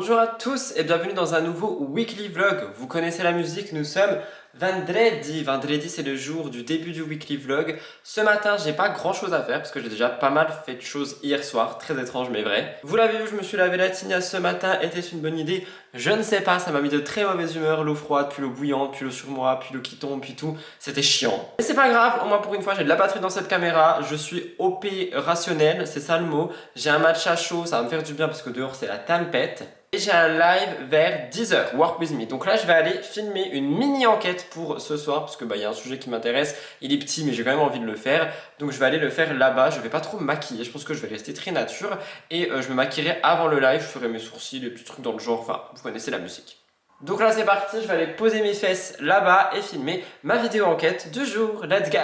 Bonjour à tous et bienvenue dans un nouveau weekly vlog. Vous connaissez la musique, nous sommes vendredi. Vendredi c'est le jour du début du weekly vlog. Ce matin j'ai pas grand chose à faire parce que j'ai déjà pas mal fait de choses hier soir, très étrange mais vrai. Vous l'avez vu, je me suis lavé la tignasse ce matin, était-ce une bonne idée? Je ne sais pas, ça m'a mis de très mauvaise humeur, l'eau froide, puis l'eau bouillante, puis l'eau sur moi, puis l'eau qui tombe, puis tout. C'était chiant. Mais c'est pas grave, au moins pour une fois j'ai de la batterie dans cette caméra, je suis opérationnel, c'est ça le mot. J'ai un match à chaud, ça va me faire du bien parce que dehors c'est la tempête. Et j'ai un live vers 10h, Work With Me. Donc là, je vais aller filmer une mini-enquête pour ce soir, parce que y a un sujet qui m'intéresse. Il est petit, mais j'ai quand même envie de le faire. Donc je vais aller le faire là-bas. Je vais pas trop me maquiller. Je pense que je vais rester très nature. Et je me maquillerai avant le live. Je ferai mes sourcils, des petits trucs dans le genre. Enfin, vous connaissez la musique. Donc là, c'est parti. Je vais aller poser mes fesses là-bas et filmer ma vidéo enquête du jour. Let's go!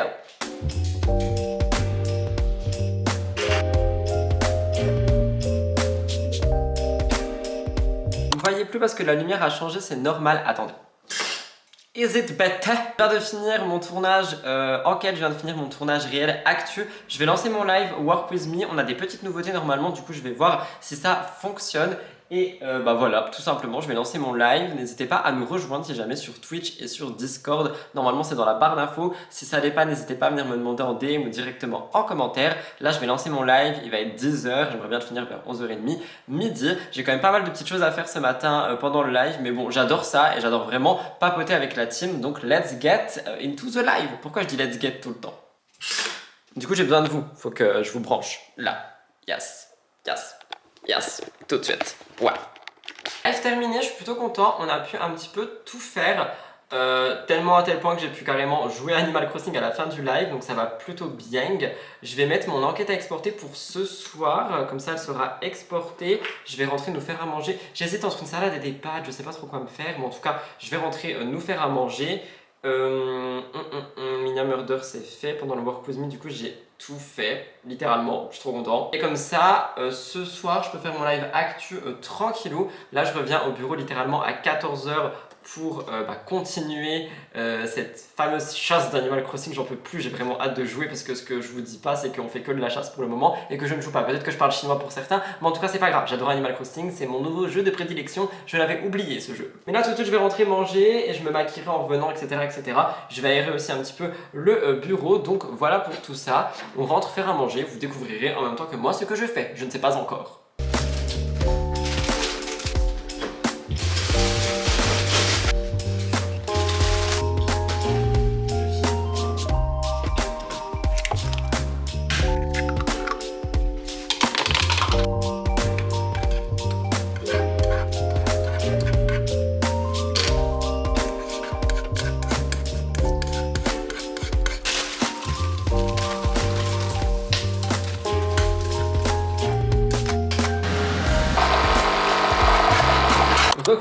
Vous voyez plus parce que la lumière a changé, c'est normal. Attendez. Is it better? Je viens de finir mon tournage enquête, je viens de finir mon tournage réel actu. Je vais lancer mon live Work With Me. On a des petites nouveautés normalement, du coup je vais voir si ça fonctionne. Et voilà, tout simplement, je vais lancer mon live. N'hésitez pas à nous rejoindre si jamais sur Twitch et sur Discord. Normalement, c'est dans la barre d'infos. Si ça l'est pas, n'hésitez pas à venir me demander en DM ou directement en commentaire. Là, je vais lancer mon live. Il va être 10h. J'aimerais bien le finir vers 11h30, midi. J'ai quand même pas mal de petites choses à faire ce matin pendant le live. Mais bon, j'adore ça et j'adore vraiment papoter avec la team. Donc, let's get into the live. Pourquoi je dis let's get tout le temps? Du coup, j'ai besoin de vous. Faut que je vous branche. Là. Yes. Yes. Yes, tout de suite. Ouais. Live terminé, je suis plutôt content. On a pu un petit peu tout faire. Tellement à tel point que j'ai pu carrément jouer Animal Crossing à la fin du live. Donc ça va plutôt bien. Je vais mettre mon enquête à exporter pour ce soir. Comme ça, elle sera exportée. Je vais rentrer nous faire à manger. J'hésite entre une salade et des pâtes. Je sais pas trop quoi me faire. Mais en tout cas, je vais rentrer nous faire à manger. Minia Murder c'est fait pendant le Work With Me, du coup j'ai tout fait, littéralement, je suis trop content. Et comme ça, ce soir je peux faire mon live actu tranquillou. Là je reviens au bureau littéralement à 14h pour continuer cette fameuse chasse d'Animal Crossing. J'en peux plus, j'ai vraiment hâte de jouer parce que ce que je vous dis pas c'est qu'on fait que de la chasse pour le moment et que je ne joue pas. Peut-être que je parle chinois pour certains, mais en tout cas c'est pas grave, j'adore Animal Crossing, c'est mon nouveau jeu de prédilection, je l'avais oublié ce jeu. Mais là tout de suite je vais rentrer manger et je me maquillerai en revenant, etc. etc. Je vais aérer aussi un petit peu le bureau, donc voilà pour tout ça. On rentre faire à manger, vous découvrirez en même temps que moi ce que je fais, je ne sais pas encore.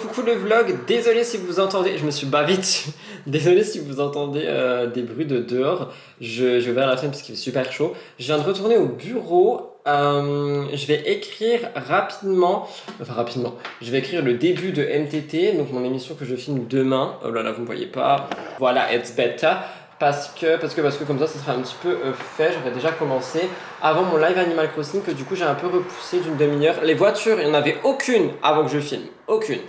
Coucou le vlog, désolé si vous entendez, je me suis bavé dessus. Désolé si vous entendez des bruits de dehors. Je vais ouvrir la fenêtre parce qu'il fait super chaud. Je viens de retourner au bureau. Je vais écrire rapidement, je vais écrire le début de MTT, donc mon émission que je filme demain. Oh là là, vous ne voyez pas. Voilà, it's better. Parce que comme ça sera un petit peu fait. J'aurais déjà commencé avant mon live Animal Crossing que du coup j'ai un peu repoussé d'une demi-heure. Les voitures, il n'y en avait aucune avant que je filme. Aucune.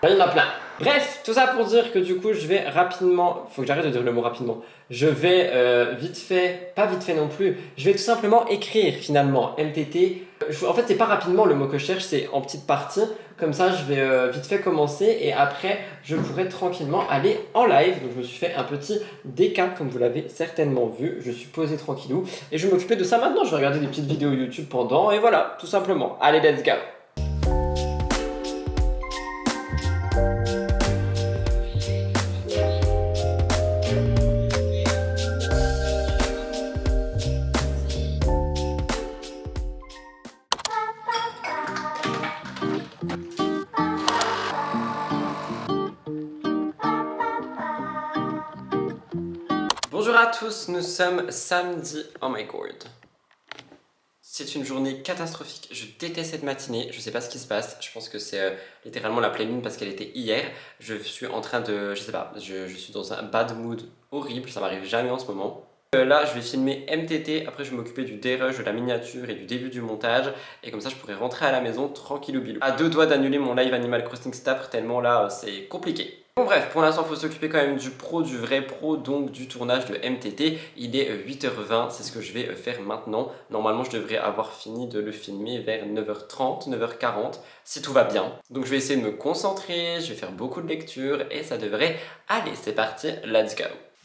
Là, il y en a plein. Bref, tout ça pour dire que du coup je vais rapidement, faut que j'arrête de dire le mot rapidement. Je vais vite fait, pas vite fait non plus, je vais tout simplement écrire finalement MTT. En fait c'est pas rapidement le mot que je cherche, c'est en petites parties. Comme ça je vais vite fait commencer et après je pourrai tranquillement aller en live. Donc je me suis fait un petit décap comme vous l'avez certainement vu. Je suis posé tranquillou et je vais m'occuper de ça maintenant. Je vais regarder des petites vidéos YouTube pendant et voilà, tout simplement. Allez, let's go! Bonjour à tous, nous sommes samedi, oh my god. C'est une journée catastrophique, je déteste cette matinée, je sais pas ce qui se passe, je pense que c'est littéralement la pleine lune parce qu'elle était hier. Je suis en train de, je sais pas, je suis dans un bad mood horrible, ça m'arrive jamais en ce moment. Là, je vais filmer MTT, après je vais m'occuper du dérush, de la miniature et du début du montage. Et comme ça, je pourrai rentrer à la maison tranquillou bilou. À deux doigts d'annuler mon live Animal Crossing Staples, tellement là, c'est compliqué. Bon bref, pour l'instant, il faut s'occuper quand même du pro, du vrai pro, donc du tournage de MTT. Il est 8h20, c'est ce que je vais faire maintenant. Normalement, je devrais avoir fini de le filmer vers 9h30, 9h40, si tout va bien. Donc je vais essayer de me concentrer, je vais faire beaucoup de lecture et ça devrait aller. C'est parti, let's go.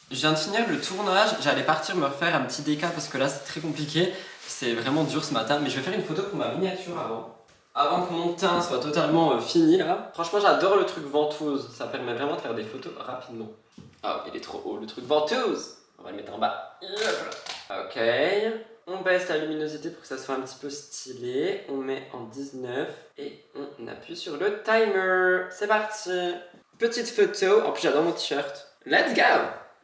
Je viens de finir le tournage, j'allais partir me refaire un petit déca parce que là c'est très compliqué. C'est vraiment dur ce matin, mais je vais faire une photo pour ma miniature avant que mon teint soit totalement fini là. Franchement j'adore le truc ventouse, ça permet vraiment de faire des photos rapidement. Ah il est trop haut le truc ventouse. On va le mettre en bas. Ok, on baisse la luminosité pour que ça soit un petit peu stylé. On met en 19 et on appuie sur le timer. C'est parti. Petite photo, en plus j'adore mon t-shirt. Let's go.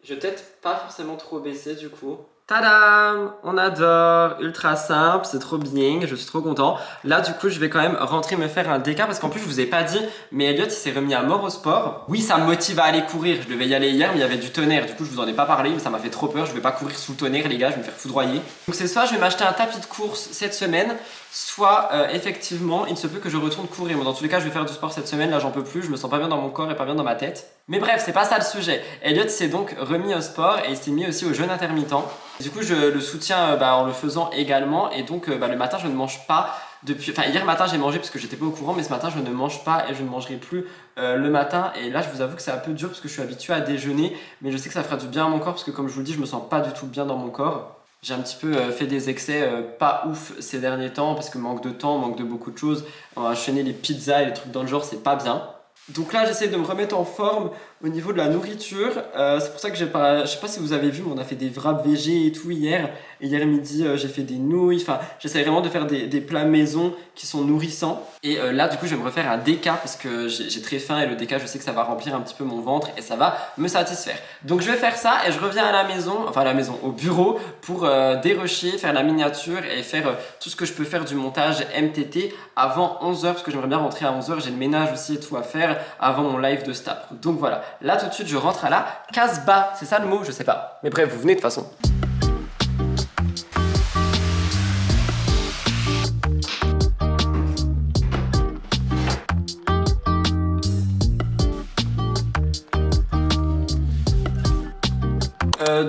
Je vais peut-être pas forcément trop baisser du coup. Tadam! On adore, ultra simple, c'est trop bien, je suis trop content. Là du coup je vais quand même rentrer me faire un déca parce qu'en plus je vous ai pas dit, mais Elliot il s'est remis à mort au sport. Oui ça me motive à aller courir, je devais y aller hier mais il y avait du tonnerre, du coup je vous en ai pas parlé mais ça m'a fait trop peur, je vais pas courir sous le tonnerre les gars, je vais me faire foudroyer. Donc c'est soit je vais m'acheter un tapis de course cette semaine, soit effectivement il se peut que je retourne courir. Bon, dans tous les cas je vais faire du sport cette semaine, là j'en peux plus, je me sens pas bien dans mon corps et pas bien dans ma tête. Mais bref c'est pas ça le sujet. Elliot s'est donc remis au sport et il s'est mis aussi au jeûne intermittent. Du coup je le soutiens en le faisant également et donc le matin je ne mange pas depuis... Enfin hier matin j'ai mangé parce que j'étais pas au courant mais ce matin je ne mange pas et je ne mangerai plus le matin et là je vous avoue que c'est un peu dur parce que je suis habitué à déjeuner mais je sais que ça fera du bien à mon corps parce que comme je vous le dis je me sens pas du tout bien dans mon corps. J'ai un petit peu fait des excès pas ouf ces derniers temps parce que manque de temps, manque de beaucoup de choses. On va enchaîner les pizzas et les trucs dans le genre, c'est pas bien. Donc là j'essaie de me remettre en forme au niveau de la nourriture, c'est pour ça que je sais pas si vous avez vu mais on a fait des wraps végé et tout hier. Et hier midi j'ai fait des nouilles, enfin j'essaie vraiment de faire des plats maison qui sont nourrissants. Et là du coup je vais me refaire un déca parce que j'ai très faim et le déca je sais que ça va remplir un petit peu mon ventre et ça va me satisfaire. Donc je vais faire ça et je reviens à la maison, enfin à la maison, au bureau pour dérusher, faire la miniature et faire tout ce que je peux faire du montage MTT avant 11h parce que j'aimerais bien rentrer à 11h, j'ai le ménage aussi et tout à faire avant mon live de Staples. Donc voilà, là tout de suite je rentre à la Casbah, c'est ça le mot? Je sais pas. Mais bref, vous venez de toute façon.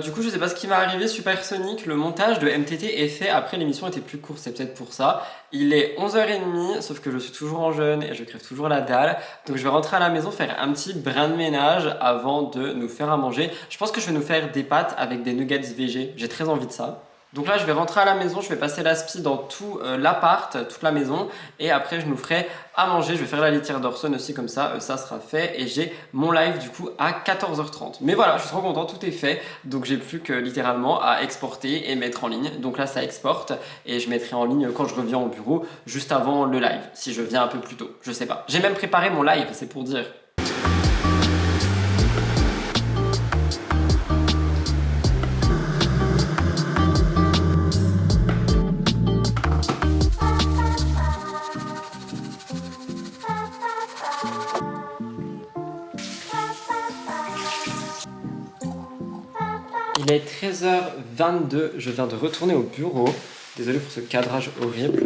Du coup je sais pas ce qui m'est arrivé, Supersonic, le montage de MTT est fait après l'émission était plus courte, c'est peut-être pour ça. Il est 11h30, sauf que je suis toujours en jeûne et je crève toujours la dalle. Donc je vais rentrer à la maison faire un petit brin de ménage avant de nous faire à manger. Je pense que je vais nous faire des pâtes avec des nuggets végé, j'ai très envie de ça. Donc là je vais rentrer à la maison, je vais passer l'aspi dans tout l'appart, toute la maison et après je nous ferai à manger, je vais faire la litière d'Orson aussi comme ça, ça sera fait et j'ai mon live du coup à 14h30. Mais voilà, je suis trop content, tout est fait, donc j'ai plus que littéralement à exporter et mettre en ligne. Donc là ça exporte et je mettrai en ligne quand je reviens au bureau, juste avant le live, si je viens un peu plus tôt, je sais pas. J'ai même préparé mon live, c'est pour dire. Il est 13h22, je viens de retourner au bureau. Désolé pour ce cadrage horrible.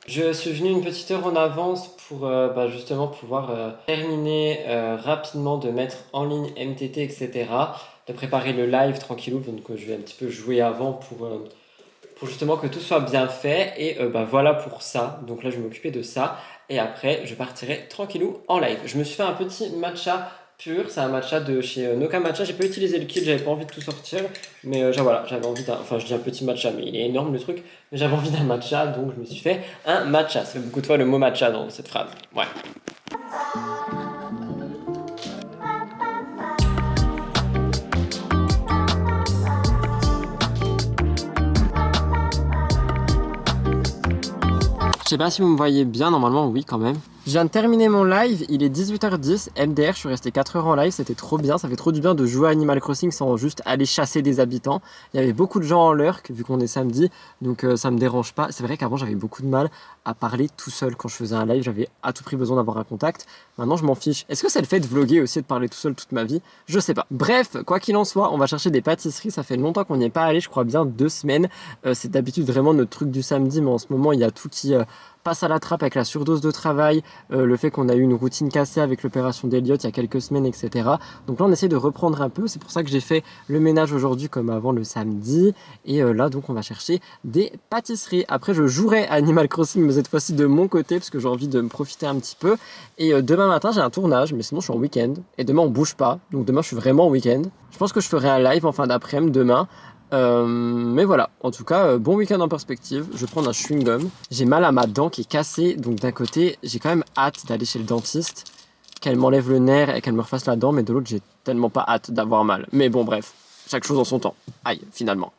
Je suis venu une petite heure en avance pour justement pouvoir terminer rapidement de mettre en ligne MTT, etc. De préparer le live tranquillou, donc je vais un petit peu jouer avant pour justement que tout soit bien fait. Et voilà pour ça, donc là je vais m'occuper de ça. Et après je partirai tranquillou en live. Je me suis fait un petit matcha pur, c'est un matcha de chez Noka Matcha. J'ai pas utilisé le kit, j'avais pas envie de tout sortir, mais voilà, j'avais envie d'un, enfin je dis un petit matcha, mais il est énorme le truc, mais j'avais envie d'un matcha, donc je me suis fait un matcha. Ça fait beaucoup de fois le mot matcha dans cette phrase, ouais. Je sais pas si vous me voyez bien, normalement oui quand même. Je viens de terminer mon live, il est 18h10, MDR, je suis resté 4 heures en live, c'était trop bien, ça fait trop du bien de jouer à Animal Crossing sans juste aller chasser des habitants. Il y avait beaucoup de gens en lurk, vu qu'on est samedi, donc ça me dérange pas. C'est vrai qu'avant j'avais beaucoup de mal à parler tout seul quand je faisais un live, j'avais à tout prix besoin d'avoir un contact. Maintenant je m'en fiche. Est-ce que c'est le fait de vlogger aussi, de parler tout seul toute ma vie? Je sais pas. Bref, quoi qu'il en soit, on va chercher des pâtisseries, ça fait longtemps qu'on n'y est pas allé, je crois bien 2 semaines. C'est d'habitude vraiment notre truc du samedi, mais en ce moment il y a tout qui passe à la trappe avec la surdose de travail, le fait qu'on a eu une routine cassée avec l'opération d'Eliott il y a quelques semaines, etc. Donc là on essaie de reprendre un peu, c'est pour ça que j'ai fait le ménage aujourd'hui comme avant le samedi, et là donc on va chercher des pâtisseries. Après je jouerai à Animal Crossing, mais cette fois-ci de mon côté, parce que j'ai envie de me profiter un petit peu, et demain matin j'ai un tournage, mais sinon je suis en week-end, et demain on bouge pas, donc demain je suis vraiment en week-end. Je pense que je ferai un live en fin d'après-midi demain. Mais voilà, en tout cas, bon week-end en perspective. Je vais prendre un chewing-gum. J'ai mal à ma dent qui est cassée, donc d'un côté, j'ai quand même hâte d'aller chez le dentiste, qu'elle m'enlève le nerf et qu'elle me refasse la dent, mais de l'autre, j'ai tellement pas hâte d'avoir mal. Mais bon, bref, chaque chose en son temps. Aïe, finalement.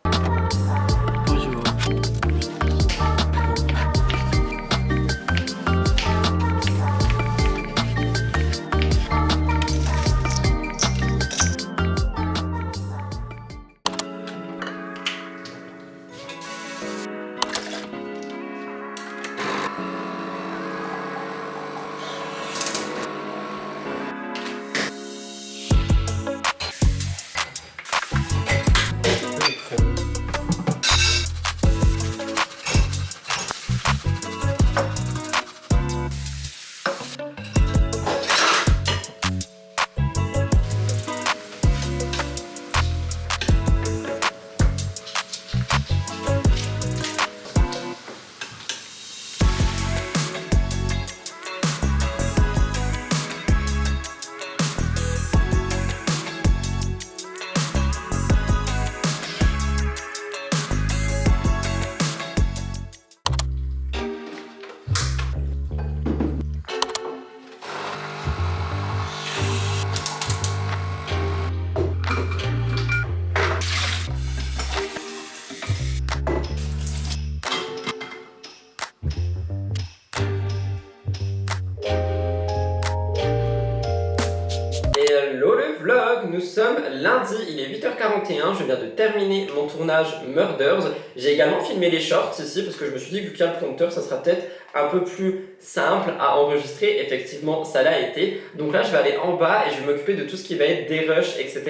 Hello le vlog, nous sommes lundi, il est 8h41, je viens de terminer mon tournage Murders. J'ai également filmé les shorts ici parce que je me suis dit que vu qu'il y a le prompteur, ça sera peut-être un peu plus simple à enregistrer. Effectivement, ça l'a été. Donc là, je vais aller en bas et je vais m'occuper de tout ce qui va être des rushs, etc.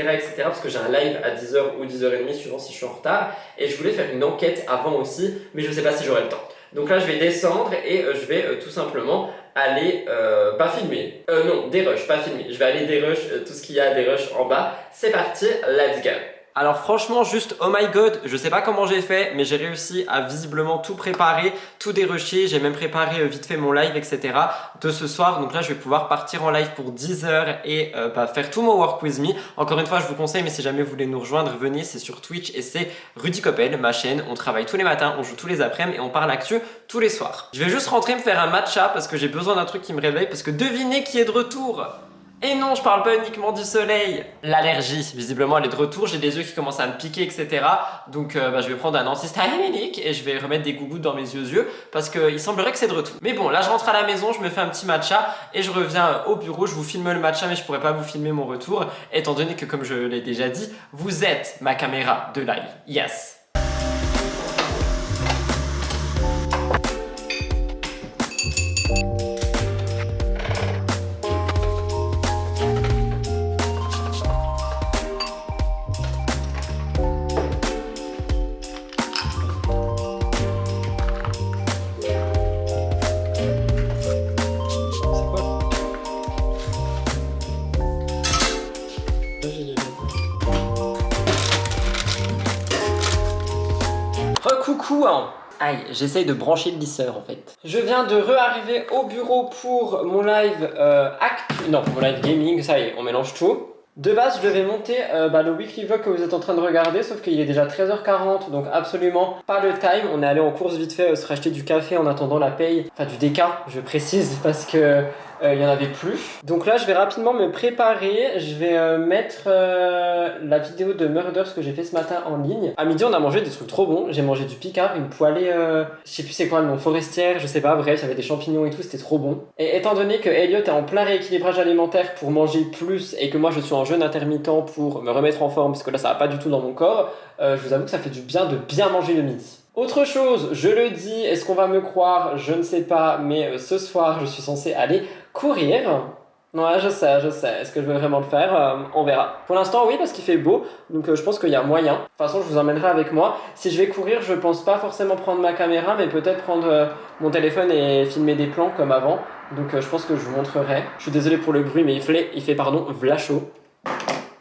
parce que j'ai un live à 10h ou 10h30 suivant si je suis en retard. Et je voulais faire une enquête avant aussi, mais je ne sais pas si j'aurai le temps. Donc là, je vais descendre et je vais tout simplement aller, pas filmer, non, des rushs, pas filmer. Je vais aller des rushs, tout ce qu'il y a des rushs en bas. C'est parti, let's go. Alors franchement, juste oh my god, je sais pas comment j'ai fait, mais j'ai réussi à visiblement tout préparer, tout dérusher. J'ai même préparé vite fait mon live, etc. de ce soir. Donc là, je vais pouvoir partir en live pour 10 heures et faire tout mon Work With Me. Encore une fois, je vous conseille, mais si jamais vous voulez nous rejoindre, venez, c'est sur Twitch et c'est Rudy Coppel, ma chaîne. On travaille tous les matins, on joue tous les après-midi et on parle actu tous les soirs. Je vais juste rentrer me faire un matcha parce que j'ai besoin d'un truc qui me réveille, parce que devinez qui est de retour. Et non, je parle pas uniquement du soleil. L'allergie, visiblement, elle est de retour. J'ai des yeux qui commencent à me piquer, etc. Donc, je vais prendre un antihistaminique et je vais remettre des gougouttes dans mes yeux parce qu'il semblerait que c'est de retour. Mais bon, là, je rentre à la maison, je me fais un petit matcha et je reviens au bureau. Je vous filme le matcha, mais je pourrais pas vous filmer mon retour étant donné que, comme je l'ai déjà dit, vous êtes ma caméra de live. Yes. Coucou hein. Aïe, j'essaye de brancher le lisseur en fait. Je viens de re-arriver au bureau pour mon live mon live gaming, ça y est, on mélange tout. De base, je devais monter le weekly vlog que vous êtes en train de regarder, sauf qu'il est déjà 13h40, donc absolument pas le time. On est allé en course vite fait se racheter du café en attendant la paye, enfin du déca, je précise, parce que il y en avait plus. Donc là je vais rapidement me préparer, je vais mettre la vidéo de Murders que j'ai fait ce matin en ligne. À midi on a mangé des trucs trop bons, j'ai mangé du picard, une poêlée, je sais plus c'est quoi le nom, forestière, je sais pas, bref, il y avait des champignons et tout, c'était trop bon. Et étant donné que Elliot est en plein rééquilibrage alimentaire pour manger plus et que moi je suis en jeûne intermittent pour me remettre en forme parce que là ça va pas du tout dans mon corps, je vous avoue que ça fait du bien de bien manger le midi. Autre chose, je le dis, est-ce qu'on va me croire? Je ne sais pas, mais ce soir, je suis censé aller courir. Ouais, je sais. Est-ce que je vais vraiment le faire? On verra. Pour l'instant, oui, parce qu'il fait beau, donc je pense qu'il y a moyen. De toute façon, je vous emmènerai avec moi. Si je vais courir, je pense pas forcément prendre ma caméra, mais peut-être prendre mon téléphone et filmer des plans comme avant. Donc je pense que je vous montrerai. Je suis désolé pour le bruit, mais il fait v'là chaud.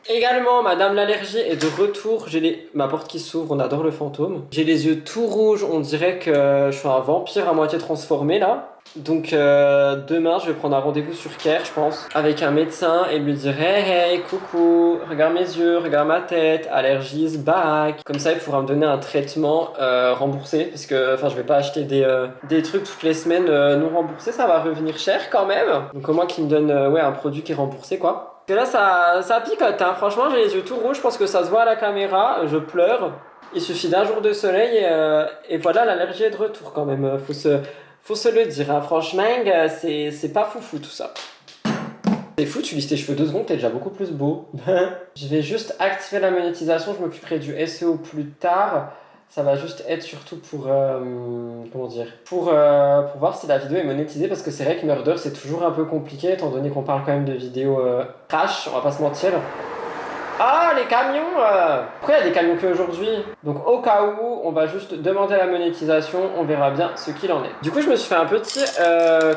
Également, Madame l'allergie est de retour. J'ai ma porte qui s'ouvre, on adore le fantôme. J'ai les yeux tout rouges, on dirait que je suis un vampire à moitié transformé là. Donc demain, je vais prendre un rendez-vous sur Care, je pense, avec un médecin et lui dire hey, coucou, regarde mes yeux, regarde ma tête, allergie is back. Comme ça, il pourra me donner un traitement remboursé parce que je vais pas acheter des trucs toutes les semaines non remboursés, ça va revenir cher quand même. Donc au moins qu'il me donne un produit qui est remboursé quoi. Parce que là, ça picote, hein. Franchement, j'ai les yeux tout rouges, je pense que ça se voit à la caméra, je pleure. Il suffit d'un jour de soleil et voilà, l'allergie est de retour quand même. Faut se le dire, hein. Franchement, c'est pas foufou tout ça. C'est fou, tu lisses tes cheveux 2 secondes, t'es déjà beaucoup plus beau. Je vais juste activer la monétisation, je m'occuperai du SEO plus tard. Ça va juste être surtout pour pour voir si la vidéo est monétisée parce que c'est vrai que Murder c'est toujours un peu compliqué étant donné qu'on parle quand même de vidéos crash, on va pas se mentir. Ah les camions Pourquoi il y a des camions qu'aujourd'hui? Donc au cas où, on va juste demander la monétisation, on verra bien ce qu'il en est. Du coup je me suis fait un petit,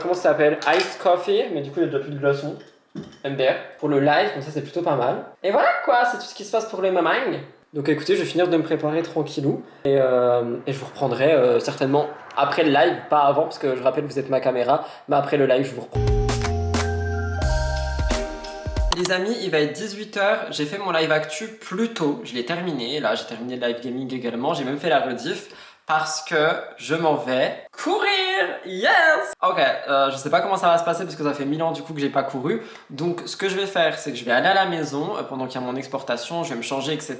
comment ça s'appelle? Iced coffee, mais du coup il y a déjà plus de glaçons. MDR, pour le live, comme ça c'est plutôt pas mal. Et voilà quoi, c'est tout ce qui se passe pour les mamans. Donc écoutez, je vais finir de me préparer tranquillou et je vous reprendrai certainement après le live, pas avant parce que je rappelle vous êtes ma caméra, mais après le live je vous reprends. Les amis, il va être 18h, j'ai fait mon live actu plus tôt, je l'ai terminé, là j'ai terminé le live gaming également, j'ai même fait la rediff parce que je m'en vais courir, yes! Ok, je sais pas comment ça va se passer parce que ça fait 1000 ans du coup que j'ai pas couru. Donc ce que je vais faire, c'est que je vais aller à la maison pendant qu'il y a mon exportation, je vais me changer, etc.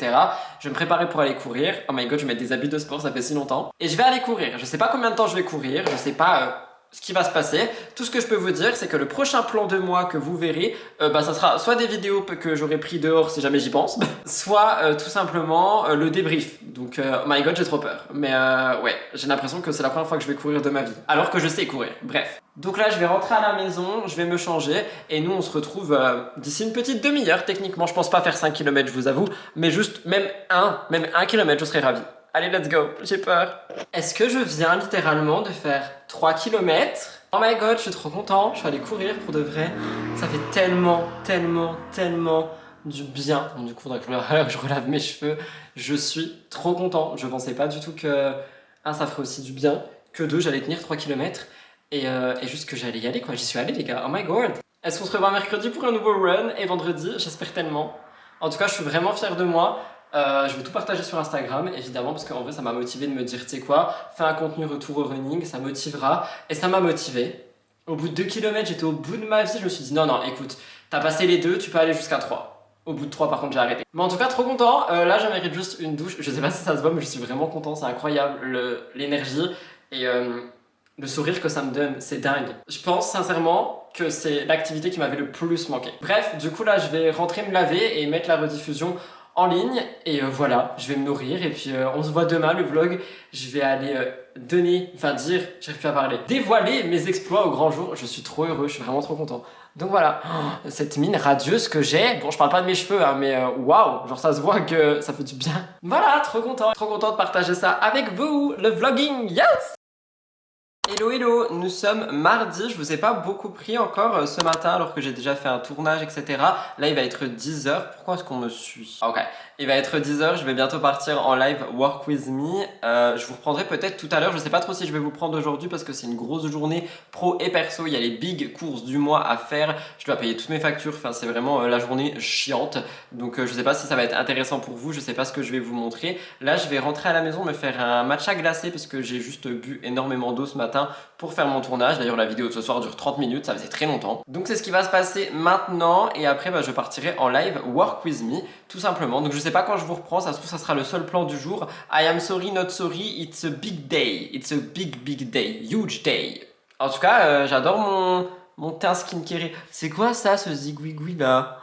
Je vais me préparer pour aller courir. Oh my god, je vais mettre des habits de sport, ça fait si longtemps. Et je vais aller courir, je sais pas combien de temps je vais courir, je sais pas... ce qui va se passer, tout ce que je peux vous dire, c'est que le prochain plan de moi que vous verrez, ça sera soit des vidéos que j'aurai pris dehors si jamais j'y pense, soit tout simplement le débrief. Donc, oh my god, j'ai trop peur. Mais ouais, j'ai l'impression que c'est la première fois que je vais courir de ma vie, alors que je sais courir. Bref. Donc là, je vais rentrer à la maison, je vais me changer, et nous, on se retrouve d'ici une petite demi-heure. Techniquement, je pense pas faire 5 km, je vous avoue, mais juste même 1 km, je serais ravi. Allez, let's go, j'ai peur. Est-ce que je viens littéralement de faire 3 km? Oh my god, je suis trop content, je vais aller courir pour de vrai. Ça fait tellement du bien. Bon, du coup, il faudrait que je relave mes cheveux. Je suis trop content. Je pensais pas du tout que ça ferait aussi du bien, que 2, j'allais tenir 3 km et juste que j'allais y aller quoi. J'y suis allé les gars, oh my god. Est-ce qu'on se revoit mercredi pour un nouveau run et vendredi? J'espère tellement. En tout cas, je suis vraiment fier de moi. Je vais tout partager sur Instagram évidemment parce qu'en vrai ça m'a motivé de me dire tu sais quoi, fais un contenu retour au running, ça motivera et ça m'a motivé. Au bout de 2 km j'étais au bout de ma vie, je me suis dit non écoute, t'as passé les 2, tu peux aller jusqu'à 3. Au bout de 3 par contre j'ai arrêté. Mais en tout cas trop content, là j'en mérite juste une douche, je sais pas si ça se voit mais je suis vraiment content, c'est incroyable l'énergie et le sourire que ça me donne, c'est dingue. Je pense sincèrement que c'est l'activité qui m'avait le plus manqué. Bref, du coup là je vais rentrer me laver et mettre la rediffusion en ligne et voilà, je vais me nourrir et puis on se voit demain le vlog. Je vais aller j'arrive plus à parler, dévoiler mes exploits au grand jour. Je suis trop heureux, je suis vraiment trop content. Donc voilà, cette mine radieuse que j'ai, bon je parle pas de mes cheveux hein, mais waouh, genre ça se voit que ça fait du bien. Voilà, trop content de partager ça avec vous, le vlogging, yes! Hello, nous sommes mardi, je vous ai pas beaucoup pris encore ce matin alors que j'ai déjà fait un tournage etc. Là il va être 10h, pourquoi est-ce qu'on me suit? Ok, il va être 10h, je vais bientôt partir en live Work With Me. Je vous reprendrai peut-être tout à l'heure, je sais pas trop si je vais vous prendre aujourd'hui parce que c'est une grosse journée pro et perso, il y a les big courses du mois à faire, je dois payer toutes mes factures, enfin c'est vraiment la journée chiante. Donc je sais pas si ça va être intéressant pour vous, je sais pas ce que je vais vous montrer. Là je vais rentrer à la maison me faire un matcha glacé parce que j'ai juste bu énormément d'eau ce matin. matin pour faire mon tournage. D'ailleurs la vidéo de ce soir dure 30 minutes, ça faisait très longtemps. Donc c'est ce qui va se passer maintenant et après je partirai en live Work With Me tout simplement. Donc je sais pas quand je vous reprends, ça se trouve ça sera le seul plan du jour. I am sorry not sorry, it's a big day, it's a big day, huge day. En tout cas j'adore mon teint skincare. C'est quoi ça ce zigouigoui là?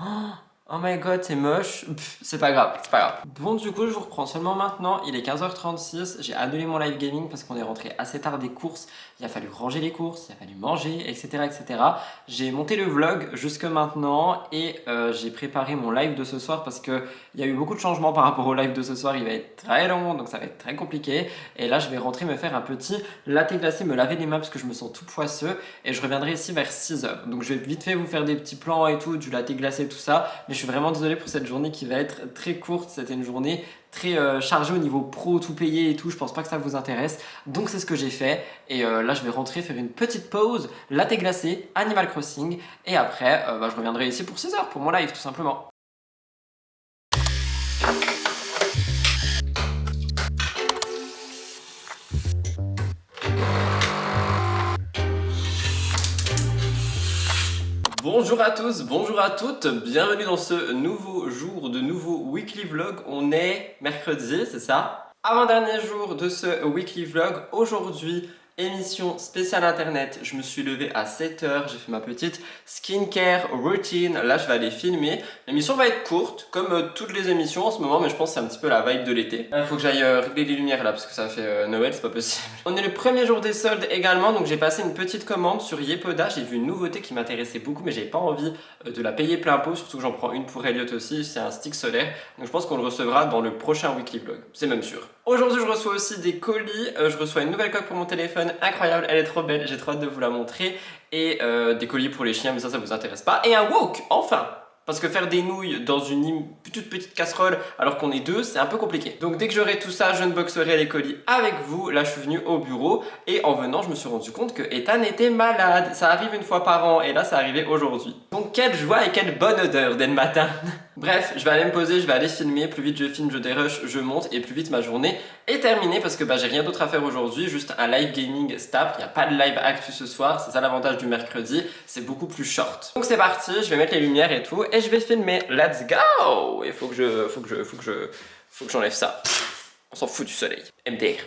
Oh my god, c'est moche. C'est pas grave, c'est pas grave. Bon, du coup, je vous reprends seulement maintenant. Il est 15h36. J'ai annulé mon live gaming parce qu'on est rentré assez tard des courses. Il a fallu ranger les courses, il a fallu manger, etc. etc. J'ai monté le vlog jusque maintenant et j'ai préparé mon live de ce soir parce qu'il y a eu beaucoup de changements par rapport au live de ce soir. Il va être très long, donc ça va être très compliqué. Et là, je vais rentrer me faire un petit latte glacé, me laver les mains parce que je me sens tout poisseux. Et je reviendrai ici vers 6h. Donc, je vais vite fait vous faire des petits plans et tout, du latte glacé, tout ça. Mais je suis vraiment désolé pour cette journée qui va être très courte. C'était une journée très chargée au niveau pro, tout payé et tout. Je pense pas que ça vous intéresse. Donc c'est ce que j'ai fait. Et là je vais rentrer faire une petite pause, latte glacé, Animal Crossing. Et après je reviendrai ici pour 6h pour mon live tout simplement. Bonjour à tous, bonjour à toutes, bienvenue dans ce nouveau jour de nouveau weekly vlog. On est mercredi, c'est ça? Avant-dernier jour de ce weekly vlog. Aujourd'hui, émission spéciale internet. Je me suis levé à 7h, j'ai fait ma petite skincare routine. Là, je vais aller filmer. L'émission va être courte, comme toutes les émissions en ce moment, mais je pense que c'est un petit peu la vibe de l'été. Il faut que j'aille régler les lumières là, parce que ça fait Noël, c'est pas possible. On est le premier jour des soldes également, donc j'ai passé une petite commande sur Yepoda. J'ai vu une nouveauté qui m'intéressait beaucoup, mais j'avais pas envie de la payer plein pot, surtout que j'en prends une pour Elliot aussi. C'est un stick solaire, donc je pense qu'on le recevra dans le prochain weekly vlog. C'est même sûr. Aujourd'hui, je reçois aussi des colis. Je reçois une nouvelle coque pour mon téléphone. Incroyable, elle est trop belle. J'ai trop hâte de vous la montrer. Et des colis pour les chiens, mais ça vous intéresse pas. Et un wok, enfin! Parce que faire des nouilles dans une toute petite casserole alors qu'on est deux, c'est un peu compliqué. Donc dès que j'aurai tout ça, je unboxerai les colis avec vous. Là, je suis venu au bureau et en venant, je me suis rendu compte que Ethan était malade. Ça arrive une fois par an et là, ça arrivait aujourd'hui. Donc quelle joie et quelle bonne odeur dès le matin. Bref, je vais aller me poser, je vais aller filmer. Plus vite je filme, je dérush, je monte et plus vite ma journée est terminée parce que j'ai rien d'autre à faire aujourd'hui. Juste un live gaming stable. Il n'y a pas de live actu ce soir. C'est ça l'avantage du mercredi. C'est beaucoup plus short. Donc c'est parti, je vais mettre les lumières et tout et je vais filmer. Let's go! Il faut que j'enlève ça. On s'en fout du soleil. MDR.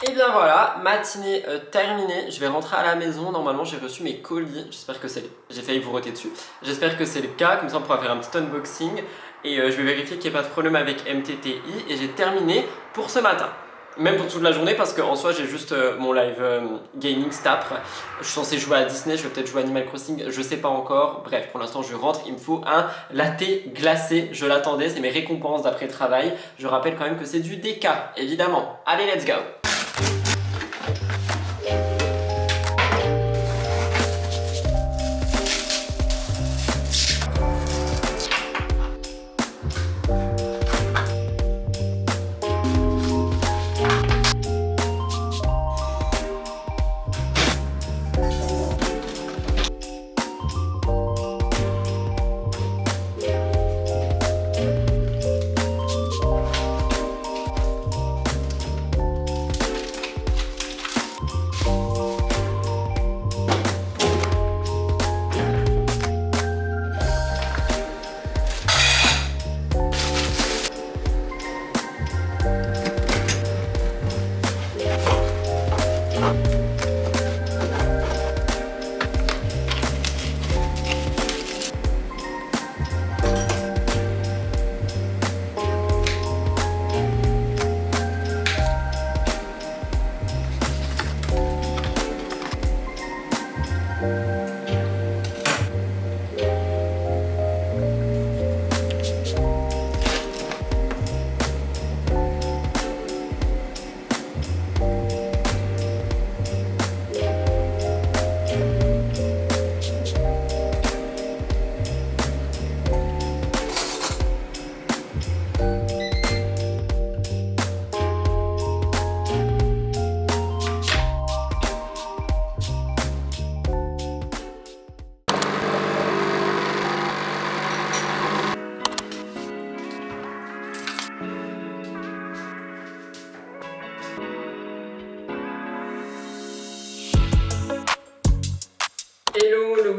Et bien voilà, matinée terminée, je vais rentrer à la maison. Normalement j'ai reçu mes colis, j'espère que c'est... J'ai failli vous roter dessus. J'espère que c'est le cas, comme ça on pourra faire un petit unboxing. Et je vais vérifier qu'il n'y ait pas de problème avec MTTI. Et j'ai terminé pour ce matin. Même pour toute la journée parce qu'en soi j'ai juste mon live gaming Stapr. Je suis censé jouer à Disney, je vais peut-être jouer à Animal Crossing, je sais pas encore. Bref, pour l'instant je rentre, il me faut un latte glacé. Je l'attendais, c'est mes récompenses d'après travail. Je rappelle quand même que c'est du DK, évidemment. Allez, let's go!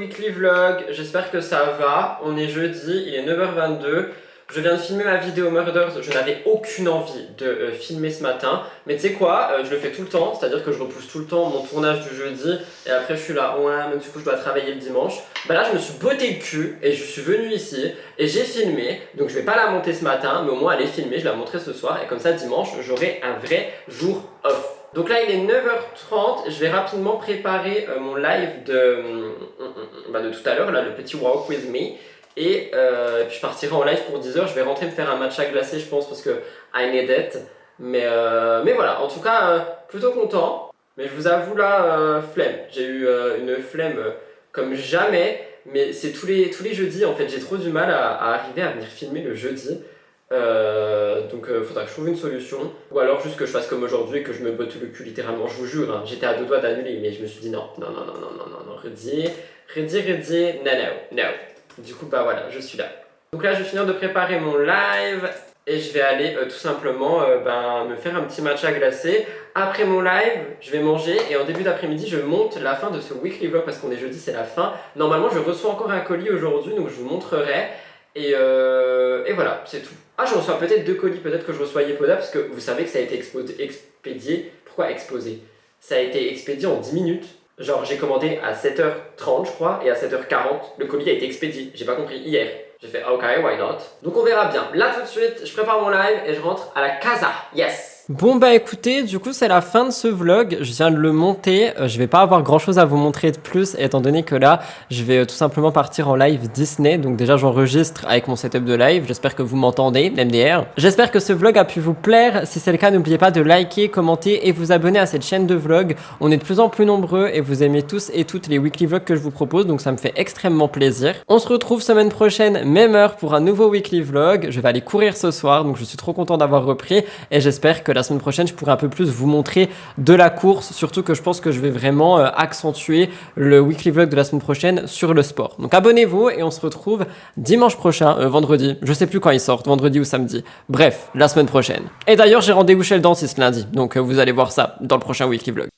weekly vlog, j'espère que ça va. On est jeudi, il est 9h22. Je viens de filmer ma vidéo Murders, je n'avais aucune envie de filmer ce matin. Mais tu sais quoi, je le fais tout le temps, c'est-à-dire que je repousse tout le temps mon tournage du jeudi. Et après je suis là, ouais, mais du coup je dois travailler le dimanche. Bah là je me suis botté le cul et je suis venu ici et j'ai filmé. Donc je vais pas la monter ce matin, mais au moins elle est filmée, je la montrerai ce soir. Et comme ça dimanche, j'aurai un vrai jour off. Donc là il est 9h30, je vais rapidement préparer mon live de tout à l'heure, là le petit Walk With Me. Et puis je partirai en live pour 10h, je vais rentrer me faire un matcha glacé je pense parce que I need it. Mais voilà, en tout cas plutôt content. Mais je vous avoue là, flemme. J'ai eu une flemme comme jamais. Mais c'est tous les jeudis en fait, j'ai trop du mal à arriver à venir filmer le jeudi. Donc faudra que je trouve une solution. Ou alors juste que je fasse comme aujourd'hui et que je me botte le cul littéralement, je vous jure. Hein, j'étais à deux doigts d'annuler mais je me suis dit non, redis, non. Du coup bah voilà, je suis là. Donc là je vais finir de préparer mon live et je vais aller tout simplement me faire un petit matcha glacé. Après mon live, je vais manger et en début d'après-midi je monte la fin de ce weekly vlog parce qu'on est jeudi, c'est la fin. Normalement je reçois encore un colis aujourd'hui donc je vous montrerai. Et voilà, c'est tout. Ah, je reçois peut-être 2 colis, peut-être que je reçois Yepoda parce que vous savez que ça a été expédié. Pourquoi exposé? Ça a été expédié en 10 minutes. Genre j'ai commandé à 7h30 je crois et à 7h40 le colis a été expédié. J'ai pas compris hier. J'ai fait ok, why not. Donc on verra bien. Là tout de suite je prépare mon live et je rentre à la casa. Yes. Bon bah écoutez, du coup c'est la fin de ce vlog, je viens de le monter, je vais pas avoir grand chose à vous montrer de plus étant donné que là je vais tout simplement partir en live Disney, donc déjà j'enregistre avec mon setup de live, j'espère que vous m'entendez, MDR. J'espère que ce vlog a pu vous plaire, si c'est le cas n'oubliez pas de liker, commenter et vous abonner à cette chaîne de vlog, on est de plus en plus nombreux et vous aimez tous et toutes les weekly vlogs que je vous propose, donc ça me fait extrêmement plaisir. On se retrouve semaine prochaine, même heure pour un nouveau weekly vlog, je vais aller courir ce soir, donc je suis trop content d'avoir repris et j'espère que la semaine prochaine je pourrai un peu plus vous montrer de la course, surtout que je pense que je vais vraiment accentuer le weekly vlog de la semaine prochaine sur le sport. Donc abonnez-vous et on se retrouve dimanche prochain, vendredi, je sais plus quand ils sortent, vendredi ou samedi, bref, la semaine prochaine. Et d'ailleurs j'ai rendez-vous chez le dentiste lundi, donc vous allez voir ça dans le prochain weekly vlog.